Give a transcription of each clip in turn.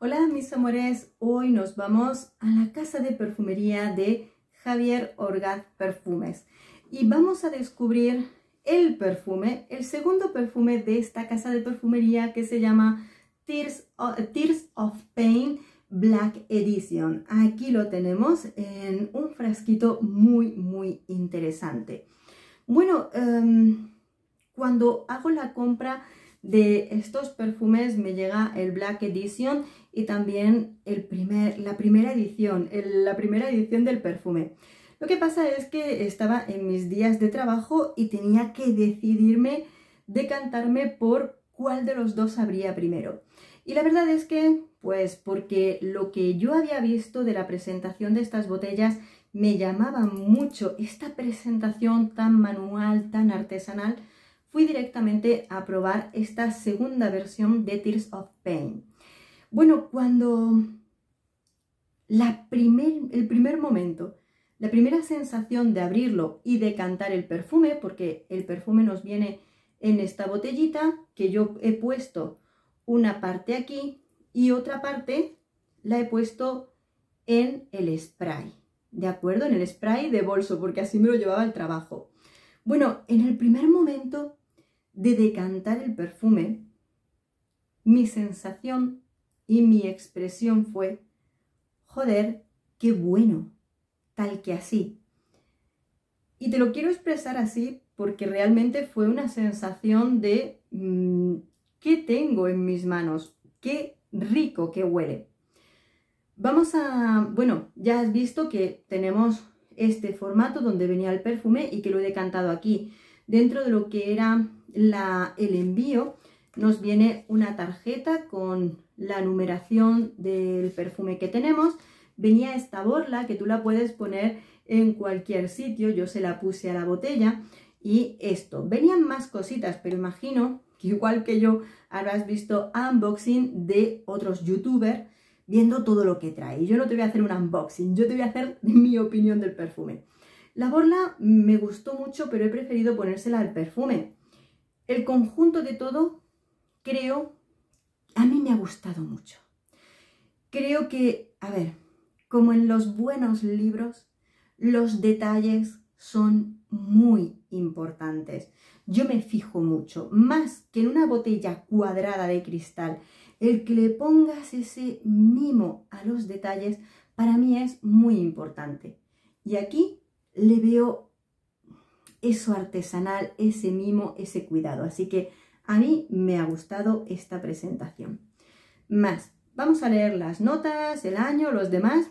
Hola mis amores, hoy nos vamos a la casa de perfumería de Javier Orgaz Perfumes y vamos a descubrir el perfume, el segundo perfume de esta casa de perfumería que se llama Tears of Pain Black Edition. Aquí lo tenemos en un frasquito muy interesante. Bueno, cuando hago la compra de estos perfumes me llega el Black Edition y también la primera edición del perfume. Lo que pasa es que estaba en mis días de trabajo y tenía que decantarme por cuál de los dos abría primero. Y la verdad es que, pues porque lo que yo había visto de la presentación de estas botellas me llamaba mucho esta presentación tan manual, tan artesanal, fui directamente a probar esta segunda versión de Tears of Pain. Bueno, cuando la primera sensación de abrirlo y decantar el perfume, porque el perfume nos viene en esta botellita, que yo he puesto una parte aquí y otra parte la he puesto en el spray, ¿de acuerdo? En el spray de bolso, porque así me lo llevaba al trabajo. Bueno, en el primer momento de decantar el perfume, mi sensación y mi expresión fue: joder, qué bueno, tal que así. Y te lo quiero expresar así porque realmente fue una sensación de ¿qué tengo en mis manos? Qué rico que huele. Bueno, ya has visto que tenemos este formato donde venía el perfume y que lo he decantado aquí. Dentro de lo que era el envío nos viene una tarjeta con la numeración del perfume que tenemos. Venía esta borla que tú la puedes poner en cualquier sitio, yo se la puse a la botella y esto. Venían más cositas, pero imagino que igual que yo habrás visto unboxing de otros youtubers viendo todo lo que trae. Yo no te voy a hacer un unboxing, yo te voy a hacer mi opinión del perfume. La borla me gustó mucho, pero he preferido ponérsela al perfume. El conjunto de todo, creo, a mí me ha gustado mucho. Creo que, a ver, como en los buenos libros, los detalles son muy importantes. Yo me fijo mucho, más que en una botella cuadrada de cristal, el que le pongas ese mimo a los detalles, para mí es muy importante. Y aquí le veo eso artesanal, ese mimo, ese cuidado. Así que a mí me ha gustado esta presentación. Más, vamos a leer las notas, el año, los demás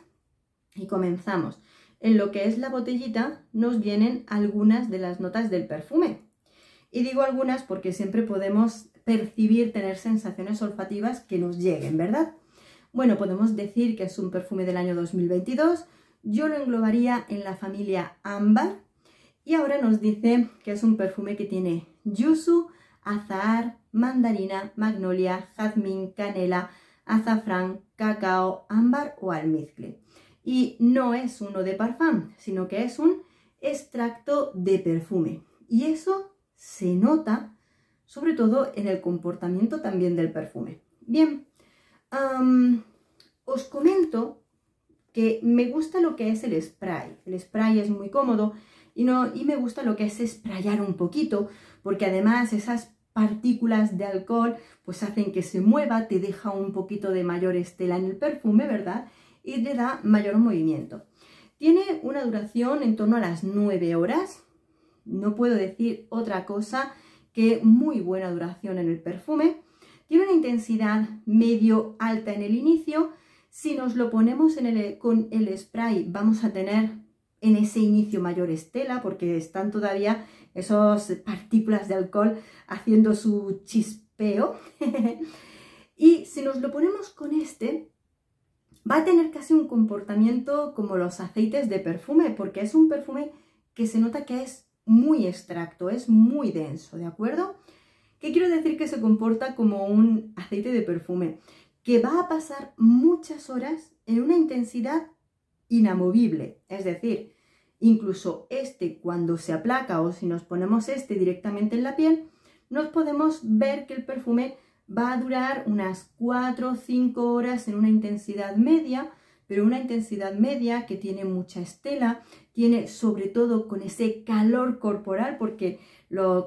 y comenzamos. En lo que es la botellita nos vienen algunas de las notas del perfume. Y digo algunas porque siempre podemos percibir, tener sensaciones olfativas que nos lleguen, ¿verdad? Bueno, podemos decir que es un perfume del año 2022. Yo lo englobaría en la familia ámbar. Y ahora nos dice que es un perfume que tiene yuzu, azahar, mandarina, magnolia, jazmín, canela, azafrán, cacao, ámbar o almizcle. Y no es uno de parfum, sino que es un extracto de perfume. Y eso se nota sobre todo en el comportamiento también del perfume. Bien, os comento que me gusta lo que es el spray. El spray es muy cómodo y me gusta lo que es sprayar un poquito, porque además esas partículas de alcohol pues hacen que se mueva, te deja un poquito de mayor estela en el perfume, ¿verdad? Y le da mayor movimiento. Tiene una duración en torno a las 9 horas. No puedo decir otra cosa que muy buena duración en el perfume. Tiene una intensidad medio alta en el inicio. Si nos lo ponemos con el spray vamos a tener en ese inicio mayor estela porque están todavía esas partículas de alcohol haciendo su chispeo. Y si nos lo ponemos con este, va a tener casi un comportamiento como los aceites de perfume, porque es un perfume que se nota que es muy extracto, es muy denso, ¿de acuerdo? ¿Qué quiero decir? Que se comporta como un aceite de perfume, que va a pasar muchas horas en una intensidad inamovible, es decir, incluso este cuando se aplaca o si nos ponemos este directamente en la piel, nos podemos ver que el perfume va a durar unas 4 o 5 horas en una intensidad media, pero una intensidad media que tiene mucha estela, tiene sobre todo con ese calor corporal, porque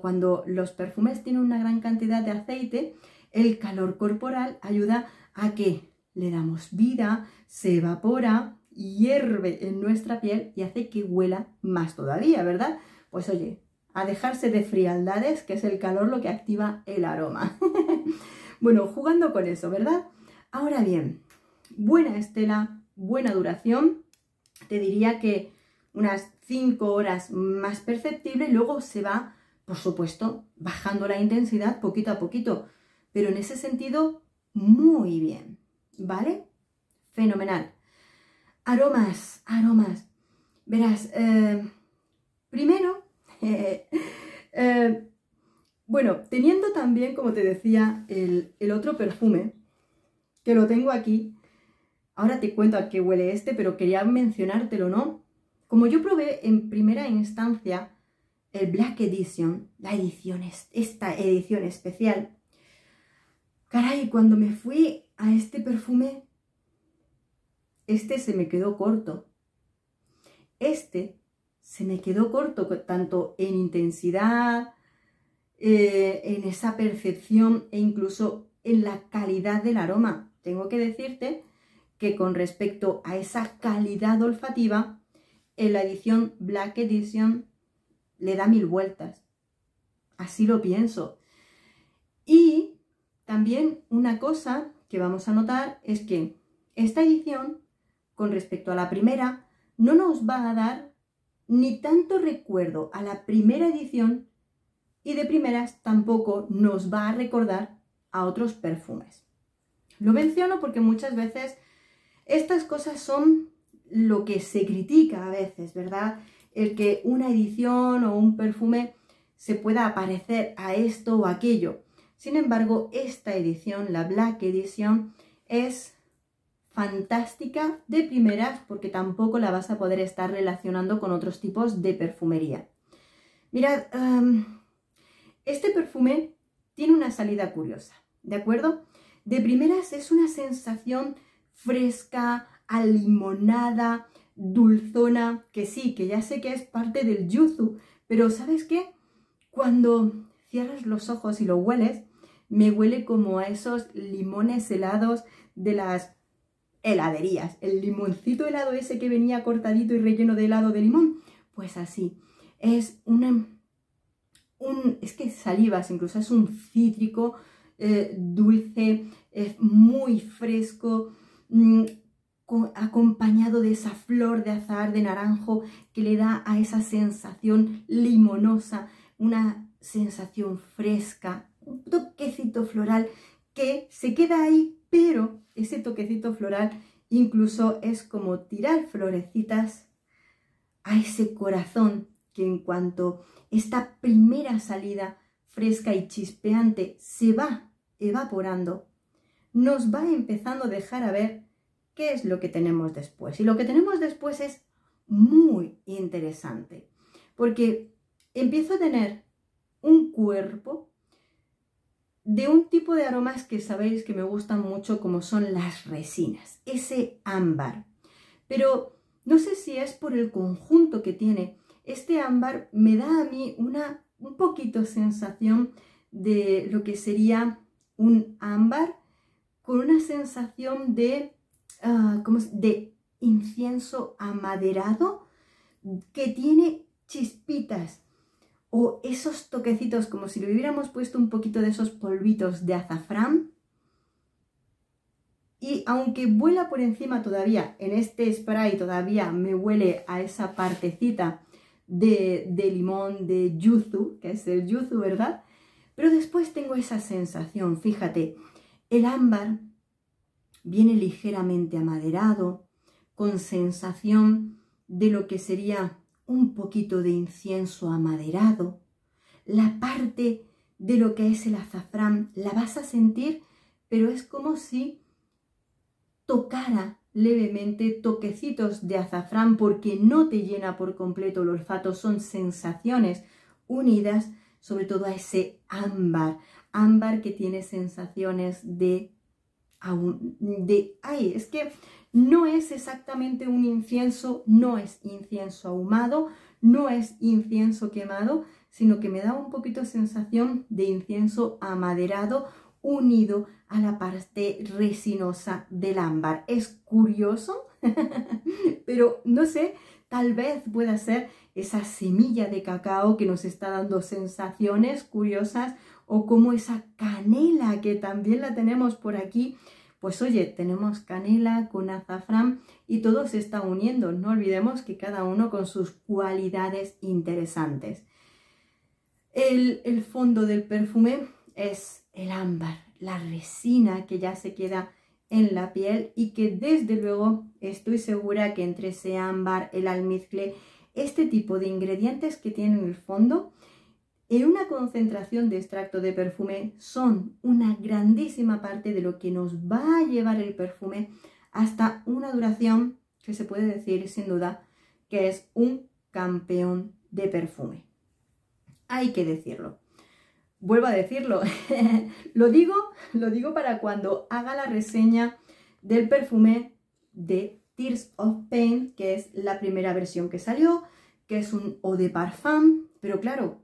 cuando los perfumes tienen una gran cantidad de aceite, el calor corporal ayuda a que le damos vida, se evapora, hierve en nuestra piel y hace que huela más todavía, ¿verdad? Pues oye, a dejarse de frialdades, que es el calor lo que activa el aroma. Bueno, jugando con eso, ¿verdad? Ahora bien, buena estela, buena duración, te diría que unas 5 horas más perceptible, luego se va, por supuesto, bajando la intensidad poquito a poquito, pero en ese sentido, muy bien, ¿vale? Fenomenal. Aromas, aromas. Verás, primero, bueno, teniendo también, como te decía, el otro perfume, que lo tengo aquí. Ahora te cuento a qué huele este, pero quería mencionártelo, ¿no? Como yo probé en primera instancia el Black Edition, esta edición especial, caray, cuando me fui a este perfume, este se me quedó corto. Este se me quedó corto, tanto en intensidad, en esa percepción e incluso en la calidad del aroma. Tengo que decirte que con respecto a esa calidad olfativa, en la edición Black Edition le da 1000 vueltas. Así lo pienso. Y también una cosa que vamos a notar es que esta edición, con respecto a la primera, no nos va a dar ni tanto recuerdo a la primera edición y de primeras tampoco nos va a recordar a otros perfumes. Lo menciono porque muchas veces estas cosas son lo que se critica a veces, ¿verdad? El que una edición o un perfume se pueda parecer a esto o aquello. Sin embargo, esta edición, la Black Edition, es fantástica de primeras porque tampoco la vas a poder estar relacionando con otros tipos de perfumería. Mirad, este perfume tiene una salida curiosa, ¿de acuerdo? De primeras es una sensación fresca, alimonada, dulzona, que sí, que ya sé que es parte del yuzu, pero ¿sabes qué? Cuando cierras los ojos y lo hueles, me huele como a esos limones helados de las heladerías, el limoncito helado ese que venía cortadito y relleno de helado de limón, pues así, es es que salivas, incluso es un cítrico dulce, muy fresco, acompañado de esa flor de azahar de naranjo que le da a esa sensación limonosa, una sensación fresca, un toquecito floral que se queda ahí, pero ese toquecito floral incluso es como tirar florecitas a ese corazón que en cuanto esta primera salida fresca y chispeante se va evaporando, nos va empezando a dejar a ver qué es lo que tenemos después. Y lo que tenemos después es muy interesante, porque empiezo a tener un cuerpo de un tipo de aromas que sabéis que me gustan mucho, como son las resinas, ese ámbar. Pero no sé si es por el conjunto que tiene. Este ámbar me da a mí un poquito sensación de lo que sería un ámbar con una sensación de incienso amaderado que tiene chispitas o esos toquecitos como si le hubiéramos puesto un poquito de esos polvitos de azafrán. Y aunque vuela por encima todavía, en este spray todavía me huele a esa partecita de limón, de yuzu, que es el yuzu, ¿verdad? Pero después tengo esa sensación, fíjate, el ámbar viene ligeramente amaderado, con sensación de lo que sería un poquito de incienso amaderado. La parte de lo que es el azafrán la vas a sentir, pero es como si tocara levemente toquecitos de azafrán, porque no te llena por completo el olfato, son sensaciones unidas sobre todo a ese ámbar, ámbar que tiene sensaciones es que no es exactamente un incienso, no es incienso ahumado, no es incienso quemado, sino que me da un poquito sensación de incienso amaderado unido a la parte resinosa del ámbar. Es curioso, pero no sé, tal vez pueda ser esa semilla de cacao que nos está dando sensaciones curiosas, o como esa canela que también la tenemos por aquí. Pues oye, tenemos canela con azafrán y todo se está uniendo. No olvidemos que cada uno con sus cualidades interesantes. El fondo del perfume es el ámbar, la resina que ya se queda en la piel y que desde luego estoy segura que entre ese ámbar, el almizcle, este tipo de ingredientes que tienen el fondo, en una concentración de extracto de perfume son una grandísima parte de lo que nos va a llevar el perfume hasta una duración que se puede decir sin duda que es un campeón de perfume. Hay que decirlo. Vuelvo a decirlo, lo digo para cuando haga la reseña del perfume de Tears of Pain, que es la primera versión que salió, que es un eau de parfum, pero claro,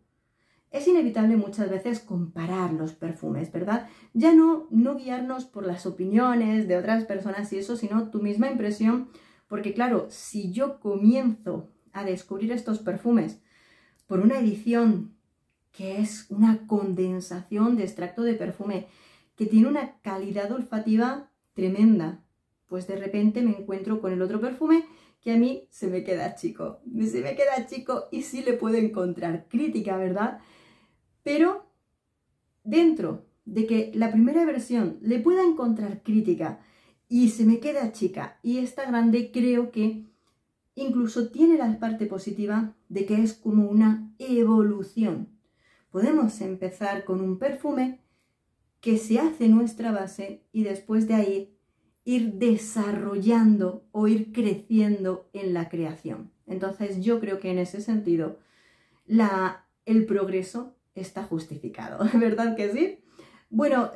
es inevitable muchas veces comparar los perfumes, ¿verdad? Ya no guiarnos por las opiniones de otras personas y eso, sino tu misma impresión, porque claro, si yo comienzo a descubrir estos perfumes por una edición que es una condensación de extracto de perfume, que tiene una calidad olfativa tremenda, pues de repente me encuentro con el otro perfume que a mí se me queda chico. Se me queda chico y sí le puedo encontrar crítica, ¿verdad? Pero dentro de que la primera versión le pueda encontrar crítica y se me queda chica y esta grande, creo que incluso tiene la parte positiva de que es como una evolución. Podemos empezar con un perfume que se hace nuestra base y después de ahí ir desarrollando o ir creciendo en la creación. Entonces yo creo que en ese sentido el progreso está justificado, ¿verdad que sí? Bueno,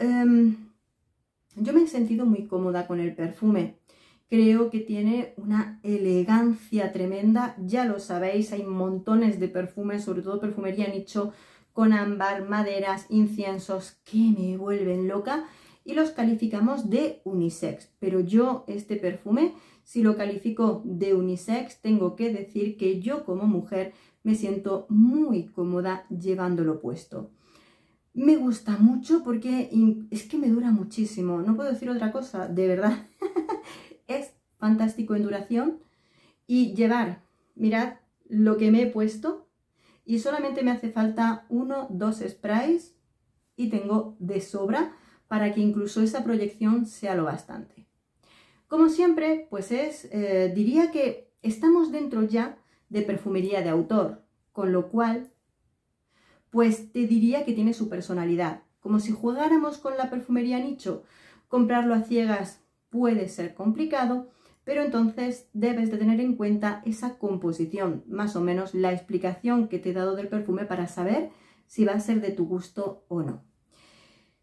yo me he sentido muy cómoda con el perfume. Creo que tiene una elegancia tremenda, ya lo sabéis, hay montones de perfumes, sobre todo perfumería nicho, con ámbar, maderas, inciensos que me vuelven loca y los calificamos de unisex. Pero yo este perfume, si lo califico de unisex, tengo que decir que yo como mujer me siento muy cómoda llevándolo puesto. Me gusta mucho porque es que me dura muchísimo, no puedo decir otra cosa, de verdad. Es fantástico en duración y llevar, mirad lo que me he puesto y solamente me hace falta 1 o 2 sprays y tengo de sobra para que incluso esa proyección sea lo bastante. Como siempre, pues diría que estamos dentro ya de perfumería de autor, con lo cual, pues te diría que tiene su personalidad. Como si jugáramos con la perfumería nicho, comprarlo a ciegas puede ser complicado, pero entonces debes de tener en cuenta esa composición, más o menos la explicación que te he dado del perfume para saber si va a ser de tu gusto o no.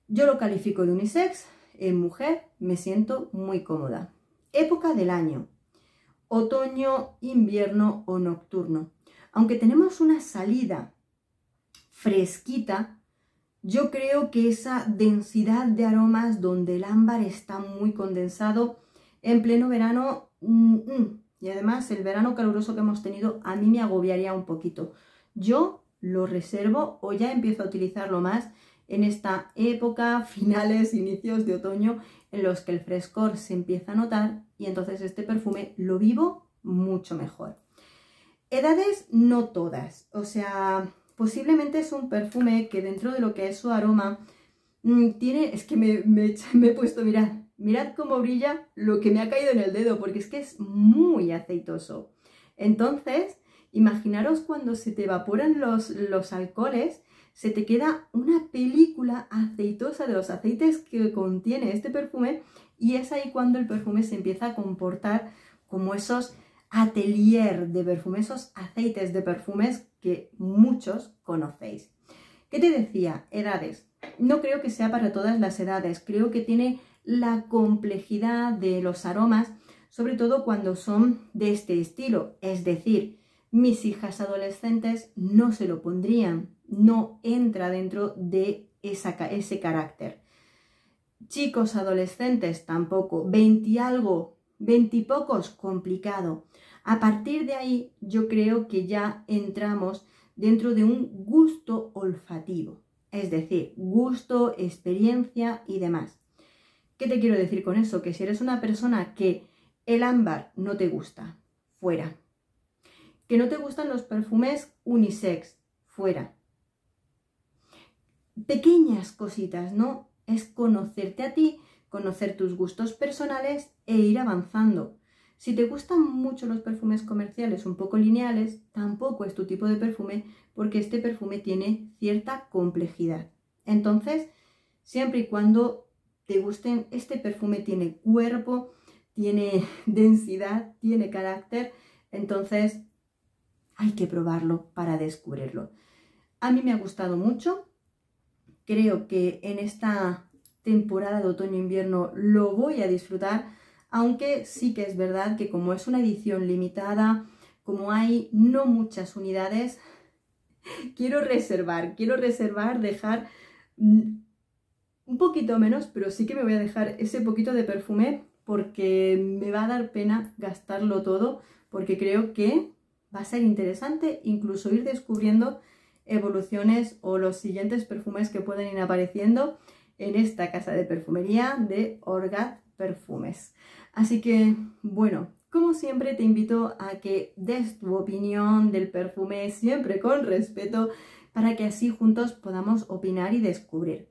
Yo lo califico de unisex, en mujer me siento muy cómoda. Época del año, otoño, invierno o nocturno. Aunque tenemos una salida fresquita, yo creo que esa densidad de aromas donde el ámbar está muy condensado en pleno verano, y además el verano caluroso que hemos tenido a mí me agobiaría un poquito. Yo lo reservo o ya empiezo a utilizarlo más en esta época, finales, inicios de otoño, en los que el frescor se empieza a notar y entonces este perfume lo vivo mucho mejor. Edades no todas, o sea, posiblemente es un perfume que dentro de lo que es su aroma tiene, es que me he puesto, mirad cómo brilla lo que me ha caído en el dedo, porque es que es muy aceitoso. Entonces, imaginaros cuando se te evaporan los alcoholes, se te queda una película aceitosa de los aceites que contiene este perfume y es ahí cuando el perfume se empieza a comportar como esos atelier de perfume, esos aceites de perfumes que muchos conocéis. ¿Qué te decía? Edades. No creo que sea para todas las edades. Creo que tiene la complejidad de los aromas, sobre todo cuando son de este estilo. Es decir, mis hijas adolescentes no se lo pondrían. No entra dentro de ese carácter. Chicos adolescentes tampoco. 20 y algo, 20 y pocos, complicado. A partir de ahí yo creo que ya entramos dentro de un gusto olfativo, es decir, gusto, experiencia y demás. ¿Qué te quiero decir con eso? Que si eres una persona que el ámbar no te gusta, fuera. Que no te gustan los perfumes unisex, fuera. Pequeñas cositas, ¿no? Es conocerte a ti, conocer tus gustos personales e ir avanzando. Si te gustan mucho los perfumes comerciales un poco lineales, tampoco es tu tipo de perfume porque este perfume tiene cierta complejidad. Entonces, siempre y cuando te gusten, este perfume tiene cuerpo, tiene densidad, tiene carácter, entonces hay que probarlo para descubrirlo. A mí me ha gustado mucho, creo que en esta temporada de otoño-invierno lo voy a disfrutar, aunque sí que es verdad que como es una edición limitada, como hay no muchas unidades, quiero reservar, dejar un poquito menos, pero sí que me voy a dejar ese poquito de perfume porque me va a dar pena gastarlo todo, porque creo que va a ser interesante incluso ir descubriendo evoluciones o los siguientes perfumes que pueden ir apareciendo en esta casa de perfumería de Orgat Perfumes. Así que, bueno, como siempre te invito a que des tu opinión del perfume siempre con respeto para que así juntos podamos opinar y descubrir.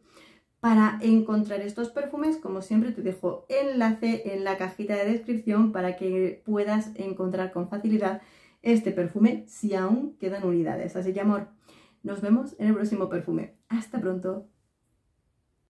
Para encontrar estos perfumes, como siempre, te dejo enlace en la cajita de descripción para que puedas encontrar con facilidad este perfume si aún quedan unidades. Así que, amor, nos vemos en el próximo perfume. ¡Hasta pronto!